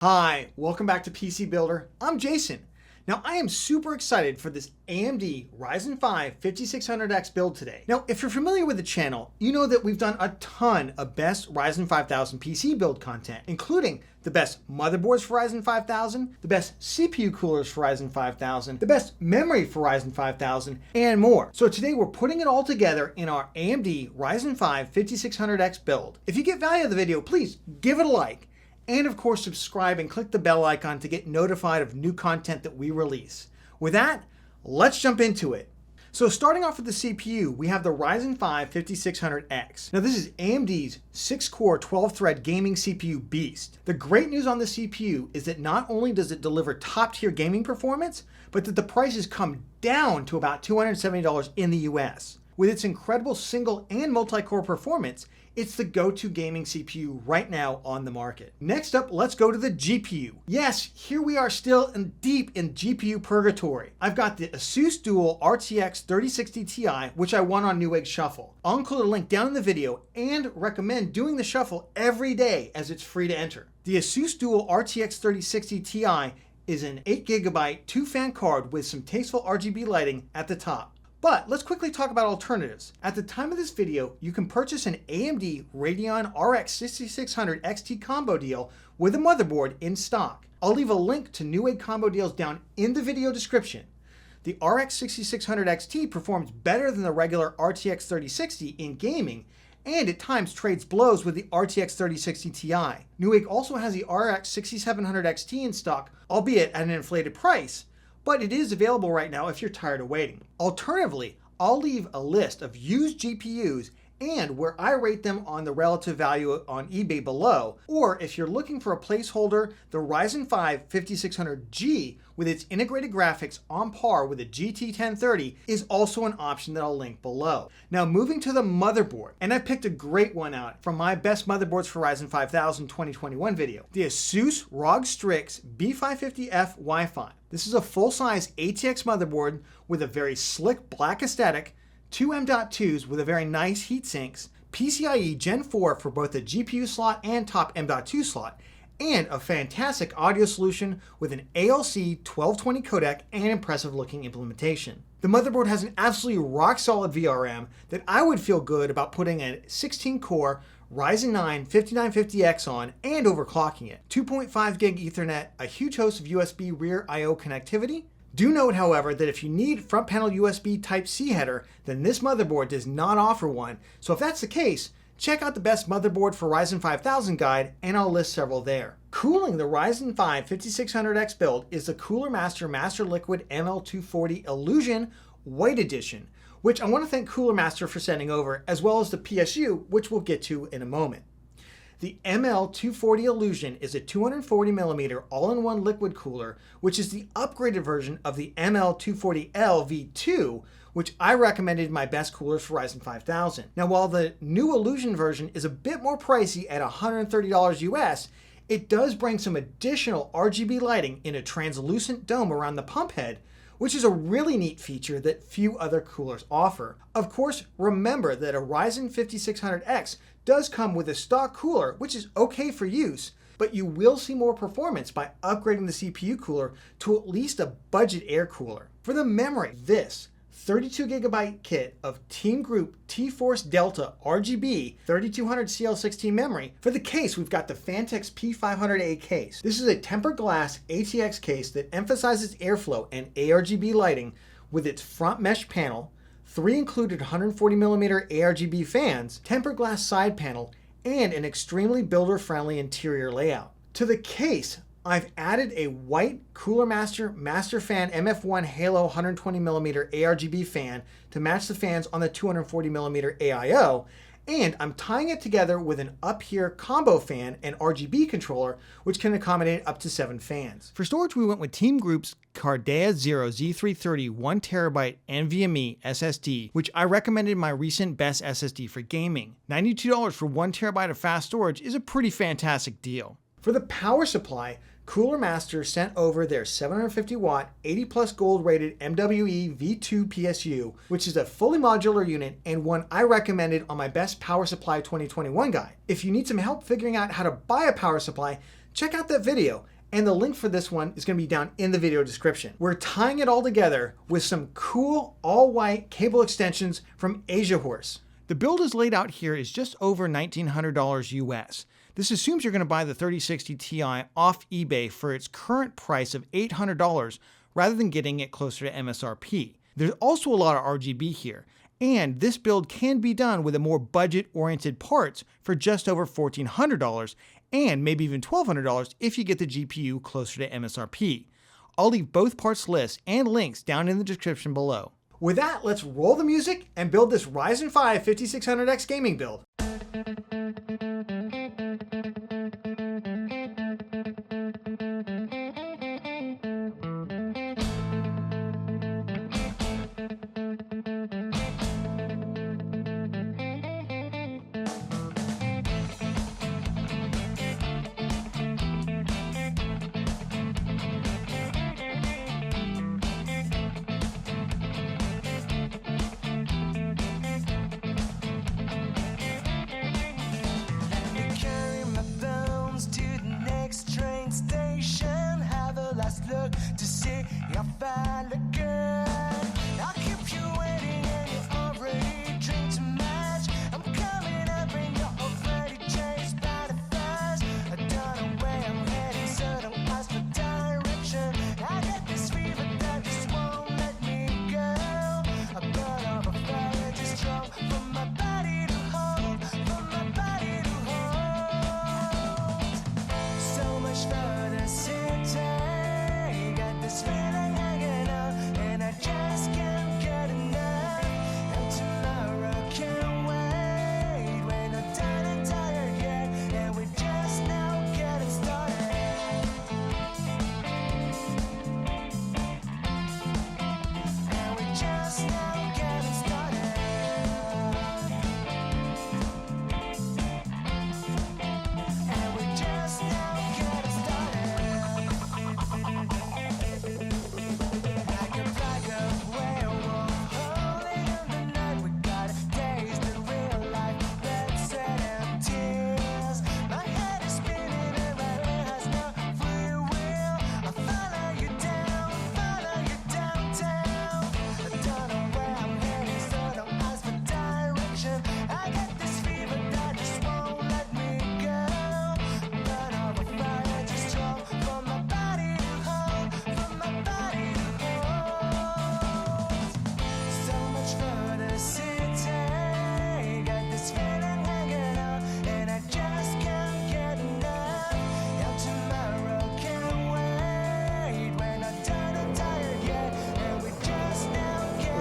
Hi, welcome back to PC Builder. I'm Jason. Now I am super excited for this AMD Ryzen 5 5600X build today. Now if you're familiar with the channel, you know that we've done a ton of best Ryzen 5000 PC build content, including the best motherboards for Ryzen 5000, the best CPU coolers for Ryzen 5000, the best memory for Ryzen 5000, and more. So today we're putting it all together in our AMD Ryzen 5 5600X build. If you get value out of the video, please give it a like. And of course, subscribe and click the bell icon to get notified of new content that we release. With that, let's jump into it. So starting off with the CPU, we have the Ryzen 5 5600X. Now this is AMD's 6-core 12-thread gaming CPU beast. The great news on the CPU is that not only does it deliver top-tier gaming performance, but that the prices come down to about $270 in the US. With its incredible single and multi-core performance, it's the go-to gaming CPU right now on the market. Next up, let's go to the GPU. Yes, here we are still deep in GPU purgatory. I've got the Asus Dual RTX 3060 Ti, which I won on Newegg Shuffle. I'll include a link down in the video and recommend doing the shuffle every day as it's free to enter. The Asus Dual RTX 3060 Ti is an 8GB 2-fan card with some tasteful RGB lighting at the top. But let's quickly talk about alternatives. At the time of this video, you can purchase an AMD Radeon RX 6600 XT combo deal with a motherboard in stock. I'll leave a link to Newegg combo deals down in the video description. The RX 6600 XT performs better than the regular RTX 3060 in gaming, and at times trades blows with the RTX 3060 Ti. Newegg also has the RX 6700 XT in stock, albeit at an inflated price, but it is available right now if you're tired of waiting. Alternatively, I'll leave a list of used GPUs and where I rate them on the relative value on eBay below, or if you're looking for a placeholder, the Ryzen 5 5600G with its integrated graphics on par with the GT 1030 is also an option that I'll link below. Now moving to the motherboard, and I picked a great one out from my best motherboards for Ryzen 5000 2021 video, the Asus ROG Strix B550F Wi-Fi. This is a full-size ATX motherboard with a very slick black aesthetic, two M.2s with a very nice heat sinks, PCIe Gen 4 for both the GPU slot and top M.2 slot, and a fantastic audio solution with an ALC 1220 codec and impressive looking implementation. The motherboard has an absolutely rock solid VRM that I would feel good about putting a 16-core Ryzen 9 5950X on and overclocking it. 2.5 gig Ethernet, a huge host of USB rear I/O connectivity. Do note, however, that if you need front panel USB Type-C header, then this motherboard does not offer one. So if that's the case, check out the best motherboard for Ryzen 5000 guide, and I'll list several there. Cooling the Ryzen 5 5600X build is the Cooler Master Master Liquid ML240 Illusion White Edition, which I want to thank Cooler Master for sending over, as well as the PSU, which we'll get to in a moment. The ML240 Illusion is a 240mm all-in-one liquid cooler, which is the upgraded version of the ML240L V2, which I recommended my best coolers for Ryzen 5000. Now, while the new Illusion version is a bit more pricey at $130 US, it does bring some additional RGB lighting in a translucent dome around the pump head, which is a really neat feature that few other coolers offer. Of course, remember that a Ryzen 5600X does come with a stock cooler, which is okay for use, but you will see more performance by upgrading the CPU cooler to at least a budget air cooler. For the memory, this 32GB kit of Team Group T-Force Delta RGB 3200 CL16 memory. For the case, we've got the Phanteks P500A case. This is a tempered glass ATX case that emphasizes airflow and ARGB lighting with its front mesh panel, 3 included 140mm ARGB fans, tempered glass side panel, and an extremely builder-friendly interior layout. To the case, I've added a white Cooler Master Master Fan MF1 Halo 120mm ARGB fan to match the fans on the 240mm AIO, and I'm tying it together with an up here combo fan and RGB controller, which can accommodate up to 7 fans. For storage, we went with Team Group's Cardea Zero Z330 1TB NVMe SSD, which I recommended my recent best SSD for gaming. $92 for 1TB of fast storage is a pretty fantastic deal. For the power supply, Cooler Master sent over their 750 watt, 80 plus gold rated MWE V2 PSU, which is a fully modular unit and one I recommended on my best power supply 2021 guide. If you need some help figuring out how to buy a power supply, check out that video. And the link for this one is going to be down in the video description. We're tying it all together with some cool all-white cable extensions from Asia Horse. The build is laid out here is just over $1,900 US. This assumes you're going to buy the 3060 Ti off eBay for its current price of $800 rather than getting it closer to MSRP. There's also a lot of RGB here, and this build can be done with a more budget-oriented parts for just over $1,400 and maybe even $1,200 if you get the GPU closer to MSRP. I'll leave both parts lists and links down in the description below. With that, let's roll the music and build this Ryzen 5 5600X gaming build. Look to see how far look good. I'll keep you waiting and you're already dreamed too much. I'm coming up and you're already chased by the thirst. I don't know where I'm heading, so don't ask for direction. I get this fever that just won't let me go. I burn up a fire too strong for my body to hold, for my body to hold. So much further city. This feeling hanging on, and I just can't get enough. And tomorrow can't wait. We're not done and tired yet, and we're just now getting started. And we're just now getting started. And we're just now getting started.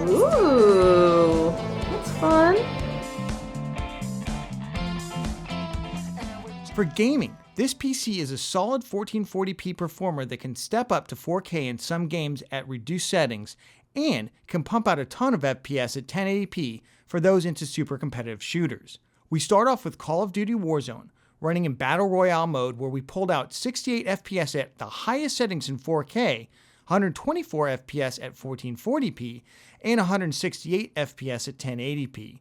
Ooh, that's fun. For gaming, this PC is a solid 1440p performer that can step up to 4K in some games at reduced settings and can pump out a ton of FPS at 1080p for those into super competitive shooters. We start off with Call of Duty Warzone, running in Battle Royale mode where we pulled out 68 FPS at the highest settings in 4K, 124 FPS at 1440p, and 168 FPS at 1080p.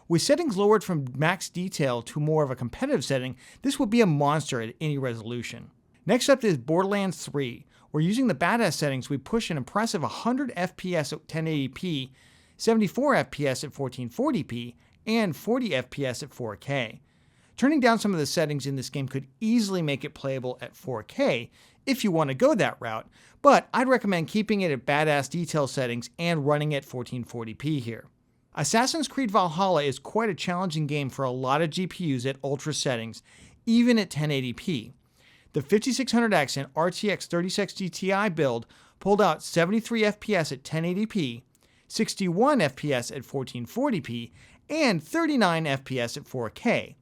With settings lowered from max detail to more of a competitive setting, this would be a monster at any resolution. Next up is Borderlands 3, where using the badass settings we push an impressive 100 FPS at 1080p, 74 FPS at 1440p, and 40 FPS at 4K. Turning down some of the settings in this game could easily make it playable at 4K if you want to go that route, but I'd recommend keeping it at badass detail settings and running at 1440p here. Assassin's Creed Valhalla is quite a challenging game for a lot of GPUs at ultra settings, even at 1080p. The 5600X and RTX 3060 Ti build pulled out 73 FPS at 1080p, 61 FPS at 1440p, and 39 FPS at 4K.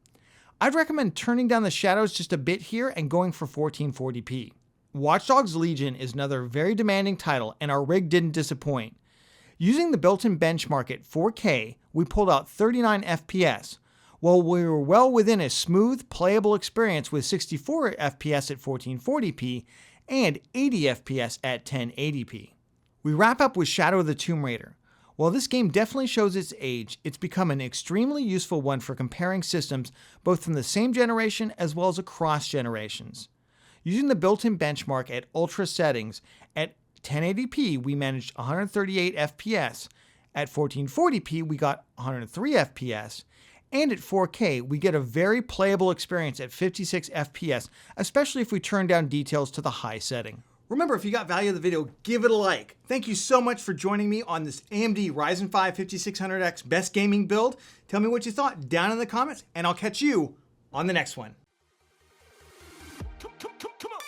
I'd recommend turning down the shadows just a bit here and going for 1440p. Watch Dogs Legion is another very demanding title, and our rig didn't disappoint. Using the built-in benchmark at 4K, we pulled out 39 FPS, while we were well within a smooth, playable experience with 64 FPS at 1440p and 80 FPS at 1080p. We wrap up with Shadow of the Tomb Raider. While this game definitely shows its age, it's become an extremely useful one for comparing systems both from the same generation as well as across generations. Using the built-in benchmark at ultra settings, at 1080p we managed 138 FPS, at 1440p we got 103 FPS, and at 4K we get a very playable experience at 56 FPS, especially if we turn down details to the high setting. Remember, if you got value of the video, give it a like. Thank you so much for joining me on this AMD Ryzen 5 5600X best gaming build. Tell me what you thought down in the comments, and I'll catch you on the next one. Come on.